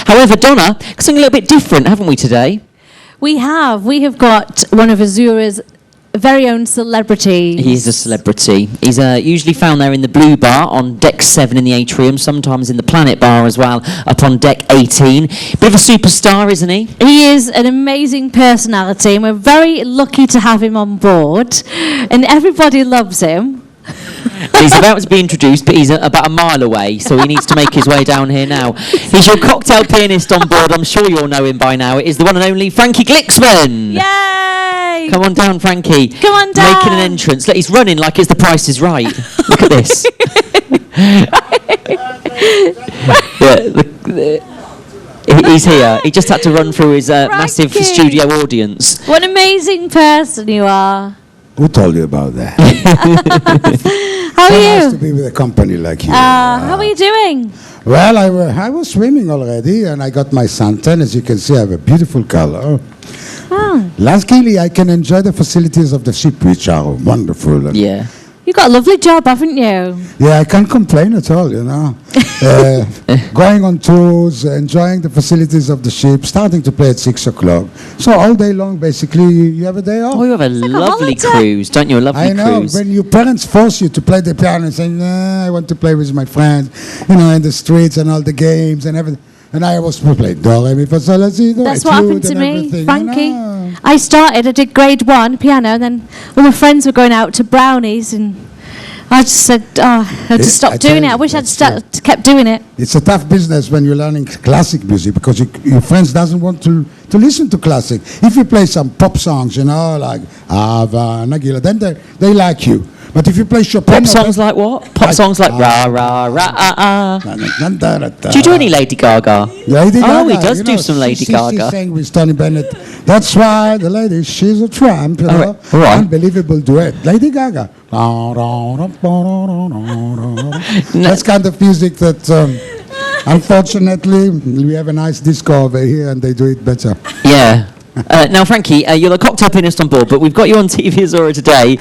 However, Donna, something a little bit different, haven't we, today? We have got one of Azura's very own celebrities. He is a celebrity. He's usually found there in the Blue Bar on deck 7 in the atrium, sometimes in the Planet Bar as well, up on deck 18. Bit of a superstar, isn't he? He is an amazing personality, and we're very lucky to have him on board. And everybody loves him. He's about to be introduced, but he's about a mile away, so he needs to make his way down here now. He's your cocktail pianist on board. I'm sure you all know him by now. It is the one and only Frankie Gliksman. Yay! Come on down, Frankie. Come on down. Making an entrance. Look, he's running like it's The Price is Right. Look at this. He's here. He just had to run through his massive studio audience. What an amazing person you are. Who told you about that? How are you? Nice to be with a company like you. How are you doing? Well, I was swimming already, and I got my suntan. As you can see, I have a beautiful color. Oh. Luckily, I can enjoy the facilities of the ship, which are wonderful. Yeah. You've got a lovely job, haven't you? Yeah, I can't complain at all, you know. Going on tours, enjoying the facilities of the ship, starting to play at 6 o'clock. So all day long, basically, you have a day off. Oh, you have a lovely cruise, don't you? A lovely cruise. I know. When your parents force you to play the piano and say, nah, I want to play with my friends, you know, in the streets and all the games and everything. And I was playing do, re, mi, fa, sol, la, si, do. That's what happened to me, Frankie. You know. I did grade 1 piano, and then all my friends were going out to brownies, and I just said, I had to stop doing it. I wish I'd kept doing it. It's a tough business when you're learning classic music, because your friends doesn't want to listen to classic. If you play some pop songs, you know, like Ava, Nagila, then they like you. But if you play Chopin... Pop songs like what? Pop songs like Ra, Ra, Ra, Ah, Ah. Do you do any Lady Gaga? Lady Gaga. Oh, he does do some Lady Gaga. She sang with Tony Bennett. That's why the lady, she's a tramp, you know. All right. Unbelievable duet. Lady Gaga. That's kind of music that, unfortunately, we have a nice disco over here and they do it better. Yeah. Now, Frankie, you're the cocktail pianist on board, but we've got you on TV Azura today,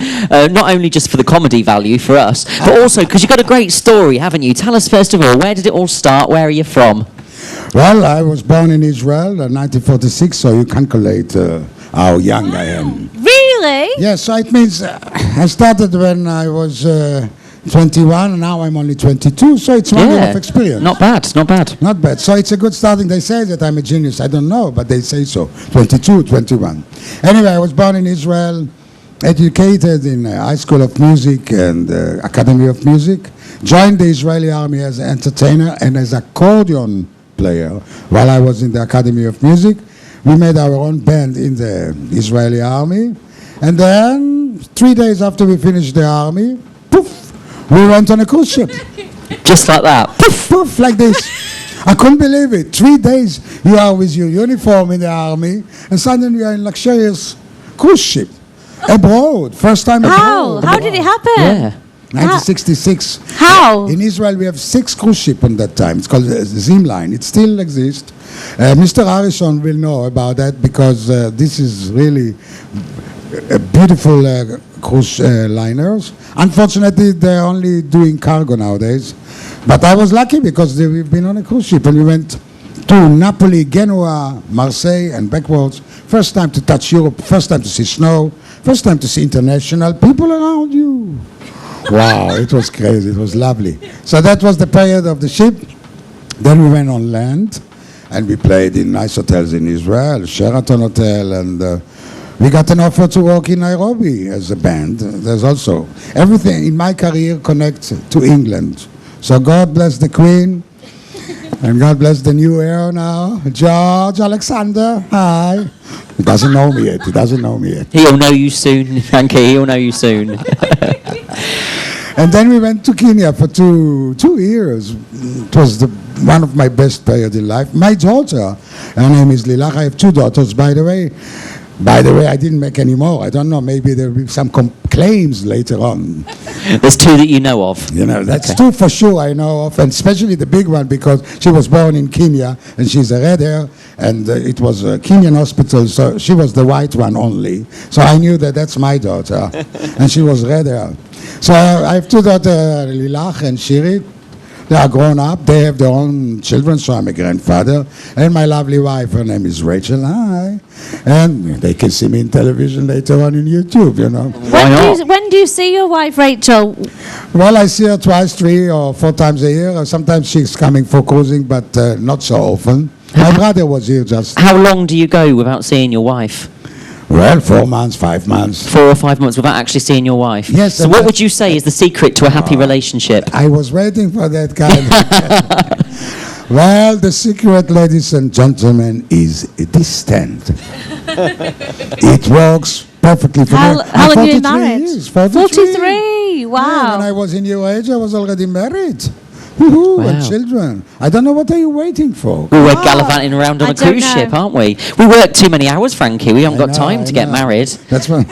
not only just for the comedy value for us, but also because you've got a great story, haven't you? Tell us, first of all, where did it all start? Where are you from? Well, I was born in Israel in 1946, so you calculate how young I am. Really? Yes, so it means I started when I was 21, and now I'm only 22, so it's 1 year of experience. Not bad, not bad. Not bad. So it's a good starting. They say that I'm a genius. I don't know, but they say so. 22, 21. Anyway, I was born in Israel, educated in High School of Music and Academy of Music, joined the Israeli Army as an entertainer and as accordion player while I was in the Academy of Music. We made our own band in the Israeli Army, and then 3 days after we finished the army, poof, we went on a cruise ship. Just like that? Poof, poof, like this. I couldn't believe it. 3 days you are with your uniform in the army, and suddenly you are in luxurious cruise ship. Abroad. First time abroad. How did it happen? Yeah. 1966. How? In Israel we have 6 cruise ships at that time. It's called the Zim Line. It still exists. Mr. Harrison will know about that, because this is really a beautiful cruise liners. Unfortunately, they're only doing cargo nowadays. But I was lucky, because we've been on a cruise ship, and we went to Napoli, Genoa, Marseille, and backwards. First time to touch Europe, first time to see snow, first time to see international people around you. Wow, it was crazy, it was lovely. So that was the period of the ship. Then we went on land, and we played in nice hotels in Israel, Sheraton Hotel, and we got an offer to work in Nairobi as a band. There's also everything in my career connects to England. So God bless the Queen, and God bless the new heir now, George Alexander. Hi. He doesn't know me yet. He doesn't know me yet. He'll know you soon, Frankie. He'll know you soon. And then we went to Kenya for two years. It was one of my best periods in life. My daughter, her name is Lilach. I have 2 daughters, by the way. By the way, I didn't make any more. I don't know. Maybe there will be some claims later on. There's 2 that you know of. You know, that's 2 for sure I know of, and especially the big one, because she was born in Kenya, and she's a red hair, and it was a Kenyan hospital, so she was the white one only. So I knew that that's my daughter, and she was red hair. So I have 2 daughters, Lilach and Shiri. They are grown up. They have their own children, so I'm a grandfather. And my lovely wife, her name is Rachel. Hi. And they can see me in television later on in YouTube, you know. When do you see your wife, Rachel? Well, I see her twice, 3 or 4 times a year. Or sometimes she's coming for cruising, but not so often. My brother was here just... How long do you go without seeing your wife? Well, 4 months, 5 months. 4 or 5 months without actually seeing your wife? Yes. So what would you say is the secret to a happy relationship? I was waiting for that kind of... Well, the secret, ladies and gentlemen, is distant. It works perfectly for me. How long have you been married? Years, 43. Wow. Yeah, when I was in your age, I was already married. Woohoo, Wow. and children. I don't know, what are you waiting for? Well, we're gallivanting around on I a cruise don't know. ship, aren't we? We work too many hours, Frankie. We haven't got I time to get know. married. That's right.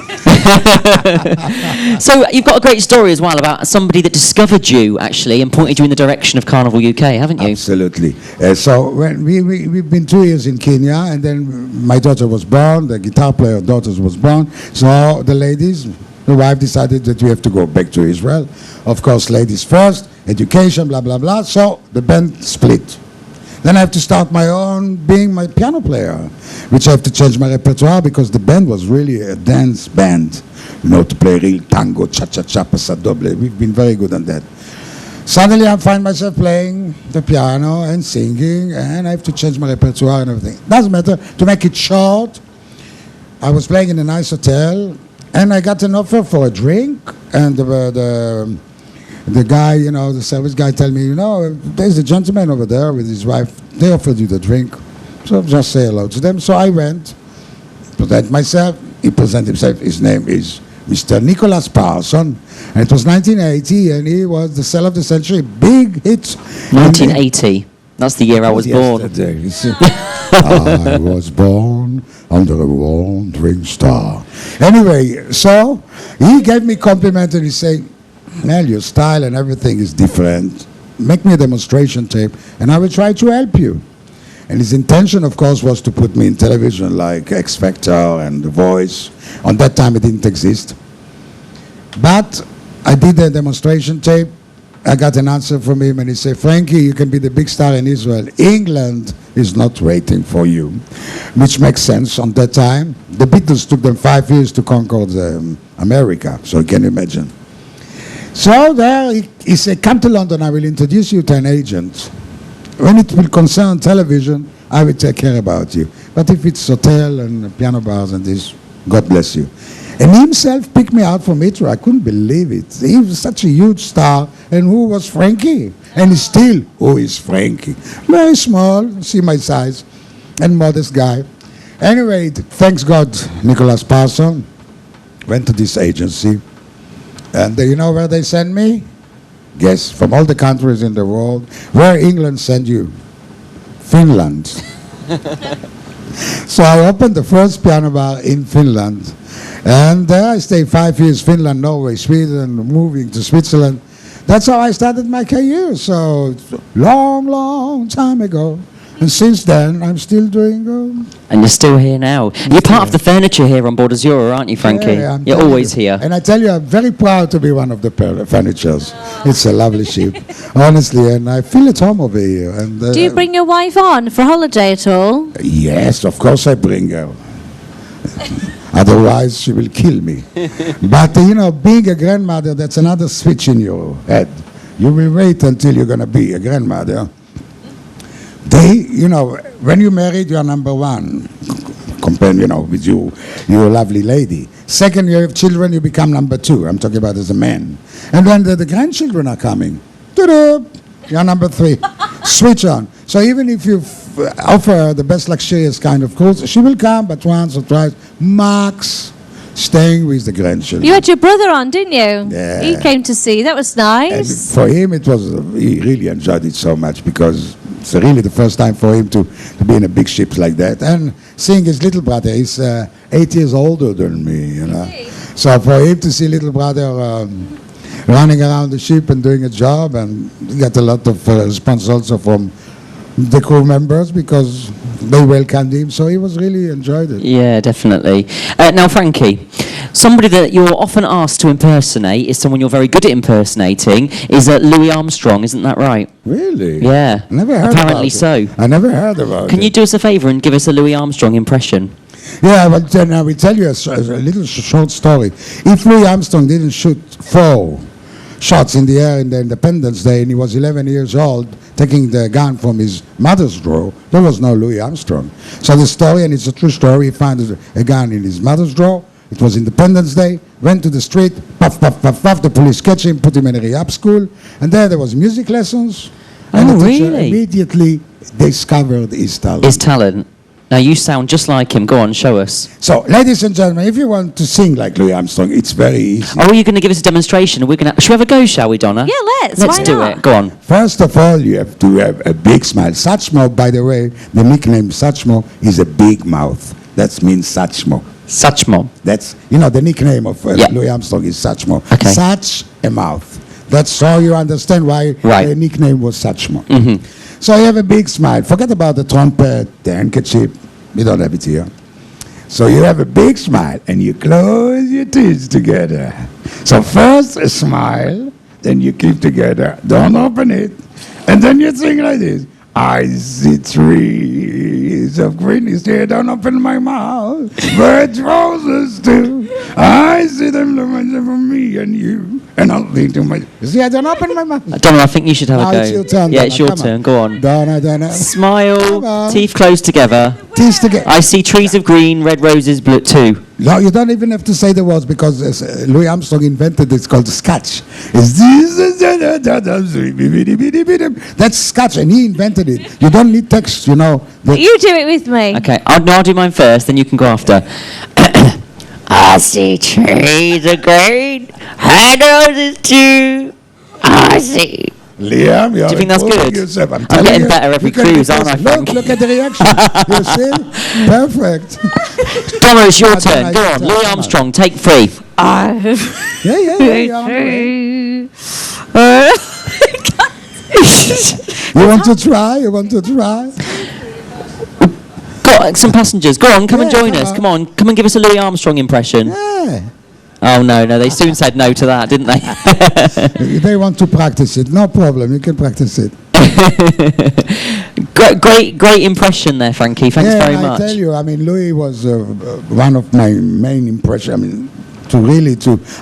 So you've got a great story as well about somebody that discovered you, actually, and pointed you in the direction of Carnival UK, haven't you? Absolutely. So when we've been 2 years in Kenya, and then my daughter was born, the guitar player daughter was born. So the ladies, the wife decided that we have to go back to Israel. Of course, ladies first, education, blah, blah, blah. So the band split. Then I have to start my own, being my piano player, which I have to change my repertoire because the band was really a dance band. You know, to play real tango, cha-cha-cha, pasadoble. We've been very good on that. Suddenly I find myself playing the piano and singing, and I have to change my repertoire and everything. Doesn't matter. To make it short, I was playing in a nice hotel, and I got an offer for a drink, and the guy, you know, the service guy tell me, you know, there's a gentleman over there with his wife. They offered you the drink. So just say hello to them. So I went, present myself. He presented himself. His name is Mr. Nicholas Parson. And it was 1980, and he was the sell of the century. Big hit. 1980. That's the year I was born. Yesterday, you see. I was born under a wandering star. Anyway, so he gave me compliment and he said, Mel, your style and everything is different. Make me a demonstration tape and I will try to help you. And his intention, of course, was to put me in television like X Factor and The Voice. On that time, it didn't exist. But I did a demonstration tape. I got an answer from him and he said, Frankie, you can be the big star in Israel. England is not waiting for you, which makes sense on that time. The Beatles took them 5 years to conquer America, so you can imagine. So there he said, come to London, I will introduce you to an agent. When it will concern television, I will take care about you. But if it's hotel and piano bars and this, God bless you. And he himself picked me out from Hitler. I couldn't believe it. He was such a huge star. And who was Frankie? And he's still, who is Frankie? Very small, see my size, and modest guy. Anyway, thanks God, Nicholas Parson went to this agency. And you know where they send me? Guess, from all the countries in the world. Where England send you? Finland. So I opened the first piano bar in Finland. And there I stayed 5 years, Finland, Norway, Sweden, moving to Switzerland. That's how I started my career. So long, long time ago. And since then, I'm still doing... And you're still here now. You're part of the furniture here on board Azura, aren't you, Frankie? Yeah, you're always here. And I tell you, I'm very proud to be one of the furnitures. It's a lovely ship, honestly, and I feel at home over here. And, Do you bring your wife on for holiday at all? Yes, of course I bring her. Otherwise, she will kill me. But, you know, being a grandmother, that's another switch in your head. You will wait until you're going to be a grandmother. You know, when you're married, you are number one, compared, you know, with you, you're a lovely lady. Second, you have children, you become number two. I'm talking about as a man. And when the grandchildren are coming, you're number three. Switch on. So even if you offer the best luxurious kind of cruise, she will come, but once or twice, max, staying with the grandchildren. You had your brother on, didn't you? Yeah. He came to see. That was nice. And for him, he really enjoyed it so much because it's really the first time for him to be in a big ship like that. And seeing his little brother, he's 8 years older than me, you know. So for him to see little brother running around the ship and doing a job, and he got a lot of response also from the crew members because they welcomed him. So he was really enjoyed it. Yeah, definitely. Now, Frankie, Somebody that you're often asked to impersonate is someone you're very good at impersonating, is Louis Armstrong, isn't that right? Really? Yeah. Never heard Apparently about it. so. I never heard about it. Can you do us a favour and give us a Louis Armstrong impression? Yeah, but then I will tell you a little short story. If Louis Armstrong didn't shoot 4 shots in the air in the Independence Day, and he was 11 years old, taking the gun from his mother's drawer, there was no Louis Armstrong. So the story, and it's a true story, he found a gun in his mother's drawer. It was Independence Day, went to the street, puff, puff, puff, puff, the police catch him, put him in a rehab school, and there was music lessons. And the teacher immediately discovered his talent. His talent. Now, you sound just like him. Go on, show us. So, ladies and gentlemen, if you want to sing like Louis Armstrong, it's very easy. Oh, are you going to give us a demonstration? Should we have a go, shall we, Donna? Yeah, let's. Let's Why do not? it. Go on. First of all, you have to have a big smile. Satchmo, by the way, the nickname Satchmo is a big mouth. That means Satchmo. Satchmo. That's, the nickname of Louis Armstrong is Satchmo. Okay. Such a mouth. That's so you understand why the nickname was Satchmo. Mm-hmm. So you have a big smile. Forget about the trumpet, the handkerchief. We don't have it here. So you have a big smile and you close your teeth together. So first a smile, then you keep together. Don't open it. And then you sing like this. I see trees of green. Here, don't open my mouth. Birds, roses too. I see them looking for me and you. And I'll think to myself, you see, I don't open my mouth. Donna, I think you should have a go. It's your turn, yeah, Donna. it's your Come turn. on. Go on. Donna. Smile, teeth closed together. Teeth together. I see trees of green, red roses, blue too. No, you don't even have to say the words because Louis Armstrong invented it's called scotch. That's scotch, and he invented it. You don't need text, You do it with me. Okay, I'll do mine first, then you can go after. I see trees of green, red roses too. I see. Liam, Do you think that's good? Yourself. I'm getting better every cruise, aren't I, Frank? Look at the reaction. You see? Perfect. Donna, it's your turn. Donna, Go it's on. your Louis turn. Armstrong, take 3. Yeah. You want to try? Got some passengers. Go on, come and join come us. on. Come on, come and give us a Louis Armstrong impression. Yeah. Oh, no, they soon said no to that, didn't they? They want to practice it. No problem. You can practice it. Great impression there, Frankie. Thanks very much. I tell you, Louis was one of my main impressions.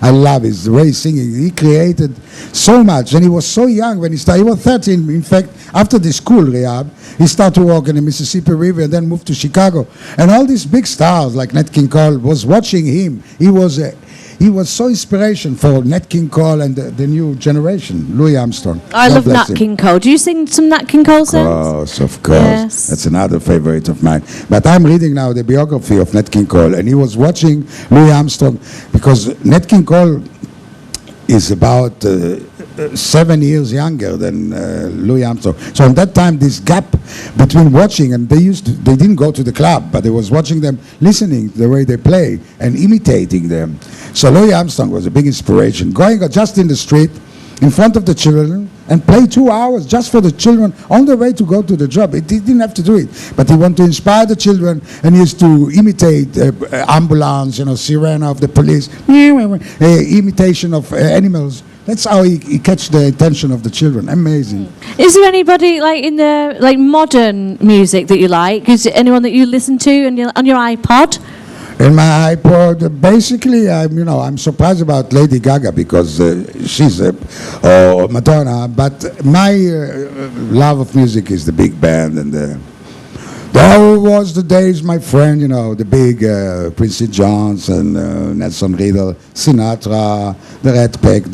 I love his way of singing. He created so much, and he was so young when he started. He was 13. In fact, after the school rehab, he started to work in the Mississippi River and then moved to Chicago. And all these big stars like Nat King Cole was watching him. He was so inspiration for Nat King Cole and the new generation, Louis Armstrong. I love Nat King Cole. Do you sing some Nat King Cole songs? Of course. Yes. That's another favorite of mine. But I'm reading now the biography of Nat King Cole, and he was watching Louis Armstrong because Nat King Cole is about 7 years younger than Louis Armstrong. So at that time, this gap between watching and they didn't go to the club, but they was watching them, listening to the way they play and imitating them. So Louis Armstrong was a big inspiration. Going just in the street, in front of the children, and play 2 hours just for the children on the way to go to the job. He didn't have to do it, but he wanted to inspire the children and he used to imitate ambulance, siren of the police, imitation of animals. That's how he catch the attention of the children. Amazing. Is there anybody in the modern music that you like? Is it anyone that you listen to on your iPod? In my iPod, basically, I'm surprised about Lady Gaga because she's Madonna. But my love of music is the big band and there was the days, my friend, the big Quincy Jones and Nelson Riddle, Sinatra, the Red Pack.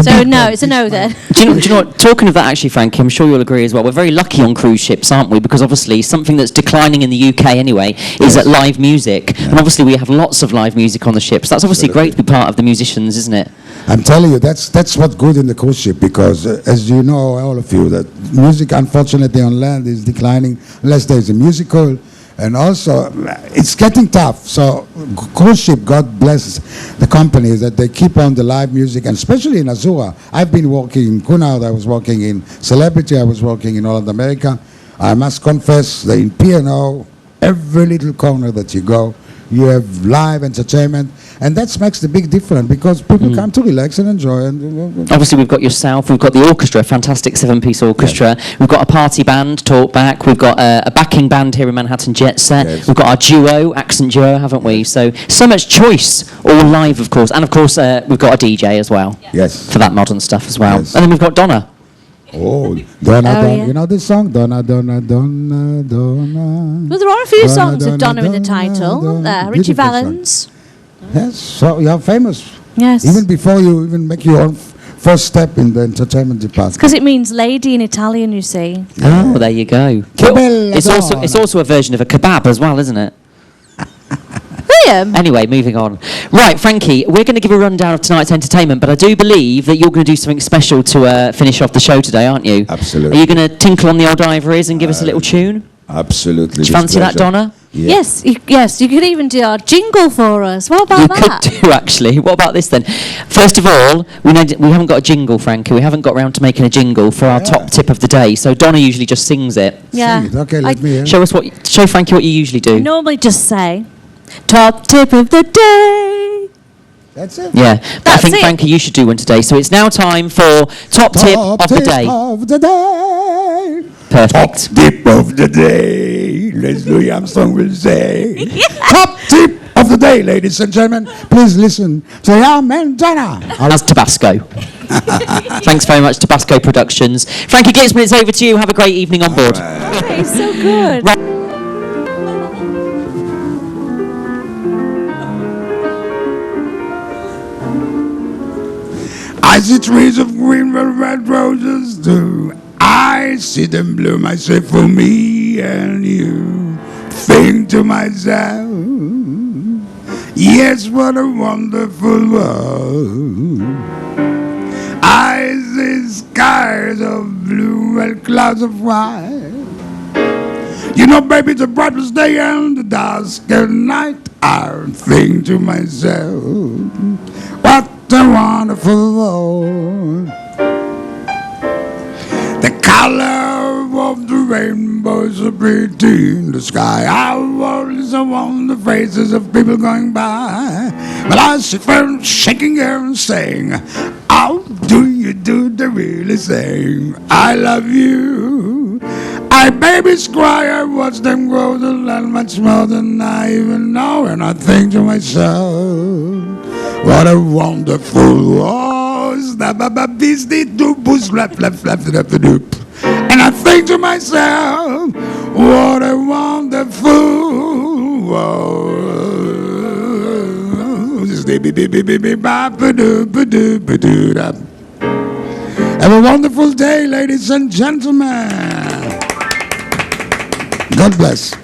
So no, it's a no then. Do you know what? Talking of that, actually, Frankie, I'm sure you'll agree as well. We're very lucky on cruise ships, aren't we? Because obviously, something that's declining in the UK anyway is that live music, and obviously we have lots of live music on the ships. That's obviously great to be part of the musicians, isn't it? I'm telling you, that's what's good in the cruise ship because, as you know, all of you, that music, unfortunately, on land is declining unless there's a musical. And also, it's getting tough. So, cruise ship, God bless the companies that they keep on the live music, and especially in Azura. I've been working in Cunard, I was working in Celebrity, I was working in Holland America. I must confess that in P&O, every little corner that you go, you have live entertainment, and that makes the big difference because people come to relax and enjoy. And obviously, we've got yourself, we've got the orchestra, fantastic 7-piece orchestra. Yes. We've got a party band, Talkback. We've got a backing band here in Manhattan, Jet Set. Yes. We've got our duo, accent duo, haven't we? So much choice, all live, of course. And of course, we've got a DJ as well. Yes. For that modern stuff as well. Yes. And then we've got Donna. Oh, Donna, Donna. Yeah. You know this song? Donna, Donna, Donna, Donna. Well, there are a few songs with Donna in the title. Richie Valens. Yes, so you're famous. Yes. Even before you even make your own first step in the entertainment department. Because it means lady in Italian, you see. Oh, there you go. It's also a version of a kebab as well, isn't it? Anyway, moving on. Right, Frankie, we're going to give a rundown of tonight's entertainment, but I do believe that you're going to do something special to finish off the show today, aren't you? Absolutely. Are you going to tinkle on the old ivories and give us a little tune? Absolutely. Do you fancy that, Donna? Yeah. Yes, you could even do our jingle for us. What about that? You could do, actually. What about this then? First of all, we haven't got a jingle, Frankie. We haven't got round to making a jingle for our top tip of the day. So Donna usually just sings it. Yeah. Sing it. Okay, let me hear. Show Frankie what you usually do. I normally just say, top tip of the day. That's it. Yeah, but I think, Frankie, you should do one today. So it's now time for top tip of the day. Of the day. Perfect. Top tip of the day, Leslie Armstrong will say. Top tip of the day, ladies and gentlemen. Please listen to Amen Donna. That's Tabasco. Thanks very much, Tabasco Productions. Frankie Gliksman, it's over to you. Have a great evening on board. Hey, so good. I see trees of green velvet roses too. I see them bloom, I say for me and you. Think to myself, yes, what a wonderful world. I see skies of blue and clouds of white. You know, baby, the brightest day and the darkest night. I think to myself, what a wonderful world. The color of the rainbow is so pretty in the sky. Our world is so on the faces of people going by. But I see them shaking here and saying, how do you do the really saying, I love you. I babies cry, I watch them grow to learn much more than I even know. And I think to myself, what a wonderful world. And I think to myself, what a wonderful world. Have a wonderful day, ladies and gentlemen. God bless.